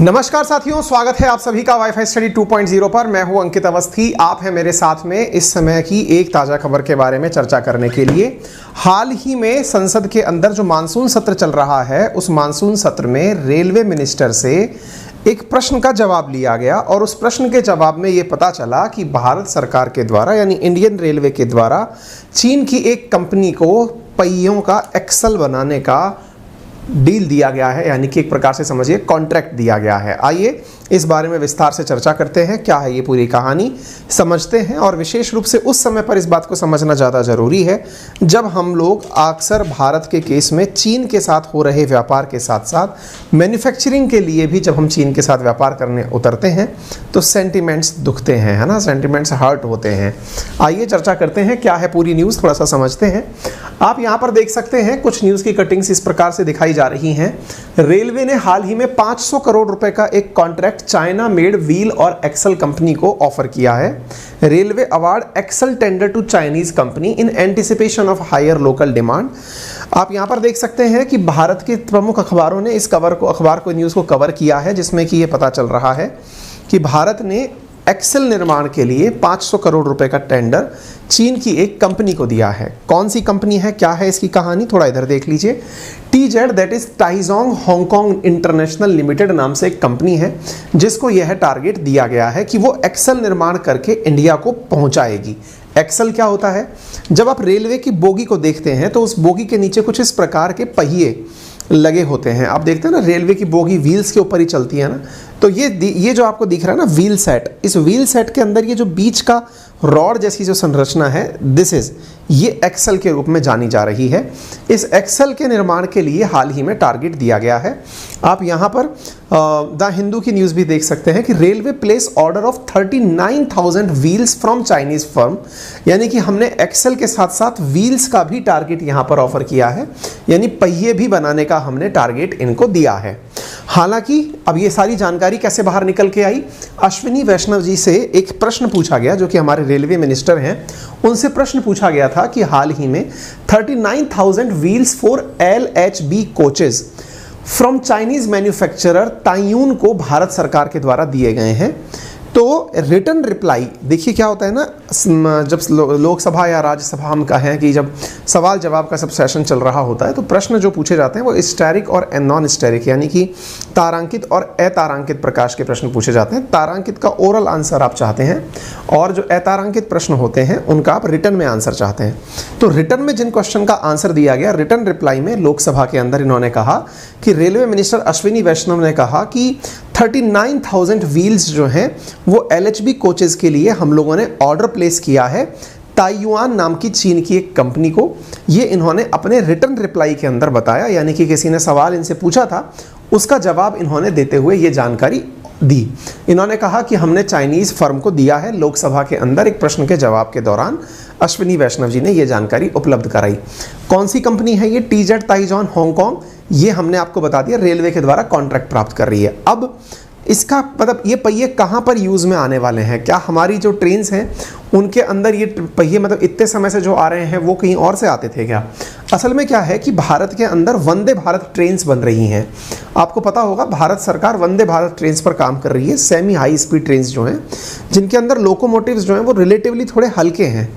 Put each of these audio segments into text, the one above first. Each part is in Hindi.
नमस्कार साथियों, स्वागत है आप सभी का वाईफाई स्टडी 2.0 पर। मैं हूं अंकित अवस्थी। आप हैं मेरे साथ में इस समय की एक ताज़ा खबर के बारे में चर्चा करने के लिए। हाल ही में संसद के अंदर जो मानसून सत्र चल रहा है, उस मानसून सत्र में रेलवे मिनिस्टर से एक प्रश्न का जवाब लिया गया और उस प्रश्न के जवाब में ये पता चला कि भारत सरकार के द्वारा यानी इंडियन रेलवे के द्वारा चीन की एक कंपनी को पहियों का एक्सल बनाने का डील दिया गया है, यानी कि एक प्रकार से समझिए कॉन्ट्रैक्ट दिया गया है। आइए इस बारे में विस्तार से चर्चा करते हैं। क्या है ये पूरी कहानी, समझते हैं। और विशेष रूप से उस समय पर इस बात को समझना ज़्यादा ज़रूरी है जब हम लोग अक्सर भारत के केस में चीन के साथ हो रहे व्यापार के साथ साथ मैन्युफैक्चरिंग के लिए भी जब हम चीन के साथ व्यापार करने उतरते हैं तो सेंटिमेंट्स दुखते हैं, है ना, सेंटिमेंट्स हर्ट होते हैं। आइए चर्चा करते हैं क्या है पूरी न्यूज़, थोड़ा सा समझते हैं। आप यहाँ पर देख सकते हैं कुछ न्यूज़ की कटिंग्स इस प्रकार से दिखाई जा रही हैं। रेलवे ने हाल ही में 500 करोड़ रुपए का एक कॉन्ट्रैक्ट चाइना मेड व्हील और एक्सल कंपनी को ऑफर किया है। Railway award axle tender to Chinese company in anticipation of higher local demand. आप यहां पर देख सकते हैं कि भारत के प्रमुख अखबारों ने इस अखबार को न्यूज़ को कवर किया है, जिसमें कि यह पता चल रहा है कि भारत ने एक्सेल निर्माण के लिए 500 करोड़ रुपए का टेंडर चीन की एक कंपनी को दिया है। कौन सी कंपनी है, क्या है इसकी कहानी, थोड़ा इधर देख लीजिए। टीजेड दैट इज टाइजोंग हांगकांग इंटरनेशनल लिमिटेड नाम से एक कंपनी है जिसको यह टारगेट दिया गया है कि वो एक्सेल निर्माण करके इंडिया को पहुंचाएगी। एक्सेल क्या होता है? जब आप रेलवे की बोगी को देखते हैं तो उस बोगी के नीचे कुछ इस प्रकार के पहिए लगे होते हैं। आप देखते हैं ना, रेलवे की बोगी व्हील्स के ऊपर ही चलती है ना, तो ये जो आपको दिख रहा है ना व्हील सेट, इस व्हील सेट के अंदर ये जो बीच का रॉड जैसी जो संरचना है, ये एक्सेल के रूप में जानी जा रही है। इस एक्सेल के निर्माण के लिए हाल ही में टारगेट दिया गया है। आप यहाँ पर द हिंदू की न्यूज़ भी देख सकते हैं कि railway place order of 39,000 wheels from Chinese firm, यानी कि हमने एक्सेल के साथ साथ व्हील्स का भी टारगेट यहाँ पर ऑफर किया है, यानी पहिए भी बनाने का हमने टारगेट इनको दिया है। हालांकि अब ये सारी जानकारी कैसे बाहर निकल के आई, अश्विनी वैष्णव जी से एक प्रश्न पूछा गया, जो कि हमारे रेलवे मिनिस्टर हैं, उनसे प्रश्न पूछा गया था कि हाल ही में 39,000 wheels for LHB coaches from Chinese manufacturer Taiyuan को भारत सरकार के द्वारा दिए गए हैं। तो रिटर्न रिप्लाई देखिए क्या होता है ना, जब लोकसभा या राज्यसभा हम कहें कि जब सवाल जवाब का सब सेशन चल रहा होता है तो प्रश्न जो पूछे जाते हैं वो स्टैरिक और नॉन स्टैरिक यानी कि तारांकित और अतारांकित प्रकार के प्रश्न पूछे जाते हैं। तारांकित का ओरल आंसर आप चाहते हैं और जो अतारांकित प्रश्न होते हैं उनका आप रिटर्न में आंसर चाहते हैं। तो रिटर्न में जिन क्वेश्चन का आंसर दिया गया, रिटर्न रिप्लाई में लोकसभा के अंदर इन्होंने कहा कि रेलवे मिनिस्टर अश्विनी वैष्णव ने कहा कि 39,000 व्हील्स जो हैं वो LHB कोचेज के लिए हम लोगों ने ऑर्डर प्लेस किया है ताइयुआन नाम की चीन की एक कंपनी को। ये इन्होंने अपने रिटर्न रिप्लाई के अंदर बताया, यानी कि किसी ने सवाल इनसे पूछा था, उसका जवाब इन्होंने देते हुए ये जानकारी दी। इन्होंने कहा कि हमने चाइनीज फर्म को दिया है। लोकसभा के अंदर एक प्रश्न के जवाब के दौरान अश्विनी वैष्णव जी ने ये जानकारी उपलब्ध कराई। कौन सी कंपनी है ये? टीजेड ताइजोंग हांगकांग, ये हमने आपको बता दिया रेलवे के द्वारा कॉन्ट्रैक्ट प्राप्त कर रही है। अब इसका मतलब ये पहिए कहाँ पर यूज़ में आने वाले हैं? क्या हमारी जो ट्रेन्स हैं उनके अंदर ये पहिए मतलब इतने समय से जो आ रहे हैं वो कहीं और से आते थे क्या? असल में क्या है कि भारत के अंदर वंदे भारत ट्रेन्स बन रही हैं। आपको पता होगा भारत सरकार वंदे भारत ट्रेन्स पर काम कर रही है। सेमी हाई स्पीड ट्रेन्स जो हैं, जिनके अंदर लोकोमोटिव्स जो हैं वो रिलेटिवली थोड़े हल्के हैं।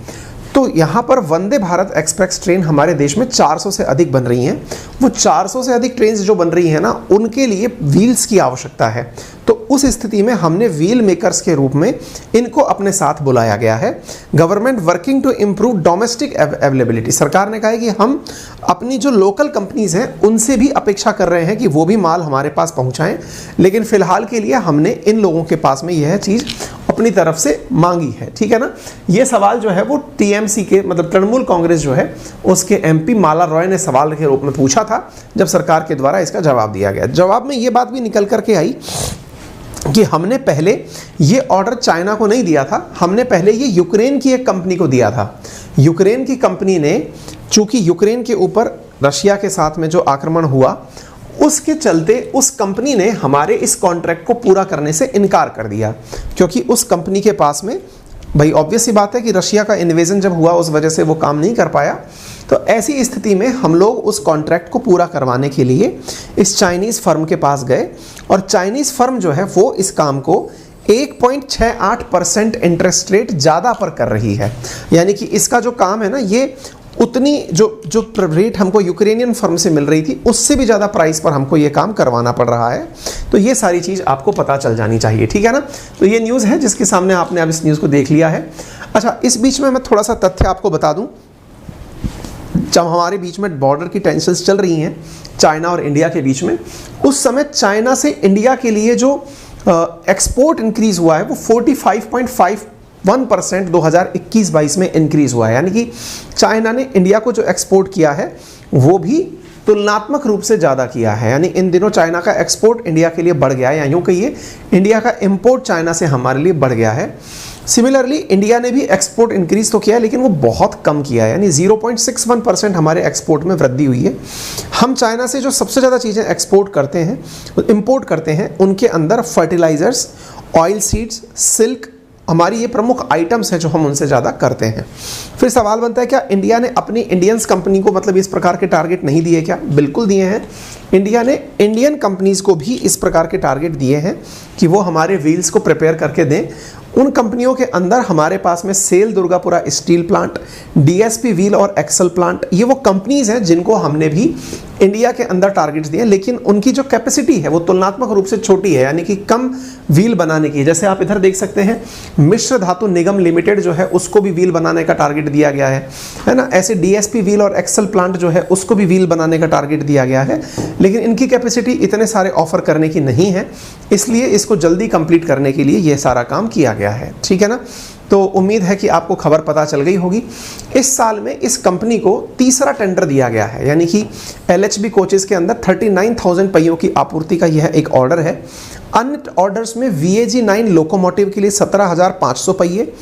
तो यहाँ पर वंदे भारत एक्सप्रेस ट्रेन हमारे देश में 400 से अधिक बन रही हैं। वो 400 से अधिक ट्रेन जो बन रही हैं ना, उनके लिए व्हील्स की आवश्यकता है। तो उस स्थिति में हमने व्हील मेकर्स के रूप में इनको अपने साथ बुलाया गया है। Government working to improve domestic availability, सरकार ने कहा है कि हम अपनी जो लोकल कंपनीज हैं उनसे भी अपेक्षा कर रहे हैं कि वो भी माल हमारे पास पहुँचाएँ, लेकिन फिलहाल के लिए हमने इन लोगों के पास में यह चीज़ अपनी तरफ से मांगी है। ठीक है ना। ये सवाल जो है वो TMC के मतलब तृणमूल कांग्रेस जो है उसके MP माला रॉय ने सवाल के रूप में पूछा था, जब सरकार के द्वारा इसका जवाब दिया गया। जवाब में ये बात भी निकल करके आई कि हमने पहले ये ऑर्डर चाइना को नहीं दिया था, हमने पहले ये यूक्रेन की एक कंपनी को दिया था। यूक्रेन की कंपनी ने, चूंकि यूक्रेन के ऊपर रशिया के साथ में जो आक्रमण हुआ उसके चलते उस कंपनी ने हमारे इस कॉन्ट्रैक्ट को पूरा करने से इनकार कर दिया, क्योंकि उस कंपनी के पास में भाई ऑब्वियस सी बात है कि रशिया का इन्वेजन जब हुआ उस वजह से वो काम नहीं कर पाया। तो ऐसी स्थिति में हम लोग उस कॉन्ट्रैक्ट को पूरा करवाने के लिए इस चाइनीज़ फर्म के पास गए और चाइनीज़ फर्म जो है वो इस काम को 1.68% इंटरेस्ट रेट ज़्यादा पर कर रही है। यानी कि इसका जो काम है ना, ये उतनी जो रेट हमको यूक्रेनियन फर्म से मिल रही थी उससे भी ज़्यादा प्राइस पर हमको ये काम करवाना पड़ रहा है। तो ये सारी चीज़ आपको पता चल जानी चाहिए, ठीक है ना। तो ये न्यूज़ है जिसके सामने आपने अब इस न्यूज़ को देख लिया है। अच्छा, इस बीच में मैं थोड़ा सा तथ्य आपको बता दूं। जब हमारे बीच में बॉर्डर की टेंशन्स चल रही हैं चाइना और इंडिया के बीच में, उस समय चाइना से इंडिया के लिए जो एक्सपोर्ट इंक्रीज हुआ है वो 45.51% 2021-22 में इंक्रीज हुआ है। यानी कि चाइना ने इंडिया को जो एक्सपोर्ट किया है वो भी तुलनात्मक रूप से ज़्यादा किया है। यानी इन दिनों चाइना का एक्सपोर्ट इंडिया के लिए बढ़ गया है, या यूँ कहिए इंडिया का इंपोर्ट चाइना से हमारे लिए बढ़ गया है। सिमिलरली इंडिया ने भी एक्सपोर्ट इंक्रीज तो किया है लेकिन वो बहुत कम किया है, यानी 0.61% हमारे एक्सपोर्ट में वृद्धि हुई है। हम चाइना से जो सबसे ज़्यादा चीज़ें एक्सपोर्ट करते हैं, इंपोर्ट करते हैं, उनके अंदर फर्टिलाइजर्स, ऑयल सीड्स, सिल्क, हमारी ये प्रमुख आइटम्स हैं जो हम उनसे ज़्यादा करते हैं। फिर सवाल बनता है क्या इंडिया ने अपनी इंडियंस कंपनी को मतलब इस प्रकार के टारगेट नहीं दिए क्या? बिल्कुल दिए हैं। इंडिया ने इंडियन कंपनीज़ को भी इस प्रकार के टारगेट दिए हैं कि वो हमारे व्हील्स को प्रिपेयर करके दें। उन कंपनियों के अंदर हमारे पास में SAIL Durgapur steel plant, DSP wheel और एक्सल प्लांट, ये वो कंपनीज़ हैं जिनको हमने भी इंडिया के अंदर टारगेट्स दिए, लेकिन उनकी जो कैपेसिटी है वो तुलनात्मक रूप से छोटी है, यानी कि कम व्हील बनाने की। जैसे आप इधर देख सकते हैं मिश्र धातु निगम लिमिटेड जो है उसको भी व्हील बनाने का टारगेट दिया गया है ना। ऐसे डीएसपी व्हील और एक्सल प्लांट जो है उसको भी व्हील बनाने का टारगेट दिया गया है, लेकिन इनकी कैपेसिटी इतने सारे ऑफर करने की नहीं है, इसलिए इसको जल्दी कंप्लीट करने के लिए ये सारा काम किया गया है, ठीक है ना। तो उम्मीद है कि आपको खबर पता चल गई होगी। इस साल में इस कंपनी को तीसरा टेंडर दिया गया है, यानी कि एलएचबी कोचेस के अंदर 39,000 पहियों की आपूर्ति का यह एक ऑर्डर है। अन्य ऑर्डर्स में VAG 9 लोकोमोटिव के लिए 17,500 पहिए,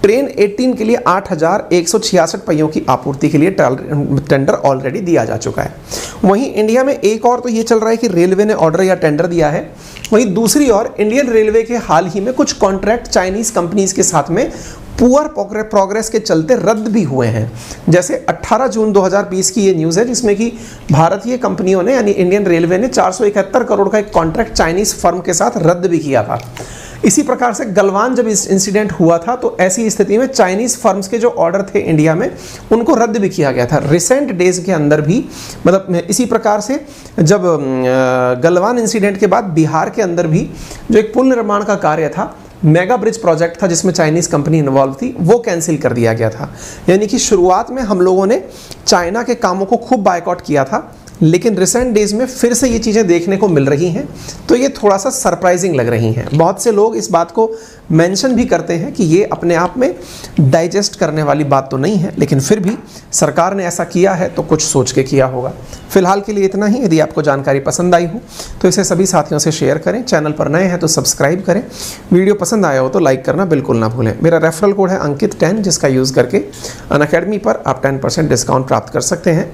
ट्रेन 18 के लिए 8,166 पहियों की आपूर्ति के लिए टेंडर ऑलरेडी दिया जा चुका है। वहीं इंडिया में एक और तो ये चल रहा है कि रेलवे ने ऑर्डर या टेंडर दिया है, वहीं दूसरी ओर इंडियन रेलवे के हाल ही में कुछ कॉन्ट्रैक्ट चाइनीज कंपनीज के साथ में पुअर प्रोग्रेस के चलते रद्द भी हुए हैं। जैसे 18 जून 2020 की ये न्यूज़ है जिसमें कि भारतीय कंपनियों ने यानी इंडियन रेलवे ने 471 करोड़ का एक कॉन्ट्रैक्ट चाइनीज फर्म के साथ रद्द भी किया था। इसी प्रकार से गलवान जब इस इंसिडेंट हुआ था तो ऐसी स्थिति में चाइनीज फर्म्स के जो ऑर्डर थे इंडिया में उनको रद्द भी किया गया था। रिसेंट डेज के अंदर भी मतलब इसी प्रकार से जब गलवान इंसिडेंट के बाद बिहार के अंदर भी जो एक पुल निर्माण का कार्य था, मेगा ब्रिज प्रोजेक्ट था जिसमें चाइनीज कंपनी इन्वॉल्व थी, वो कैंसिल कर दिया गया था। यानी कि शुरुआत में हम लोगों ने चाइना के कामों को खूब बायकॉट किया था, लेकिन रिसेंट डेज में फिर से ये चीज़ें देखने को मिल रही हैं, तो ये थोड़ा सा सरप्राइजिंग लग रही हैं। बहुत से लोग इस बात को मेंशन भी करते हैं कि ये अपने आप में डाइजेस्ट करने वाली बात तो नहीं है, लेकिन फिर भी सरकार ने ऐसा किया है तो कुछ सोच के किया होगा। फिलहाल के लिए इतना ही। यदि आपको जानकारी पसंद आई हो तो इसे सभी साथियों से शेयर करें, चैनल पर नए हैं तो सब्सक्राइब करें, वीडियो पसंद आया हो तो लाइक करना बिल्कुल ना भूलें। मेरा रेफरल कोड है अंकित 10 जिसका यूज़ करके अनअकैडमी पर आप 10% डिस्काउंट प्राप्त कर सकते हैं।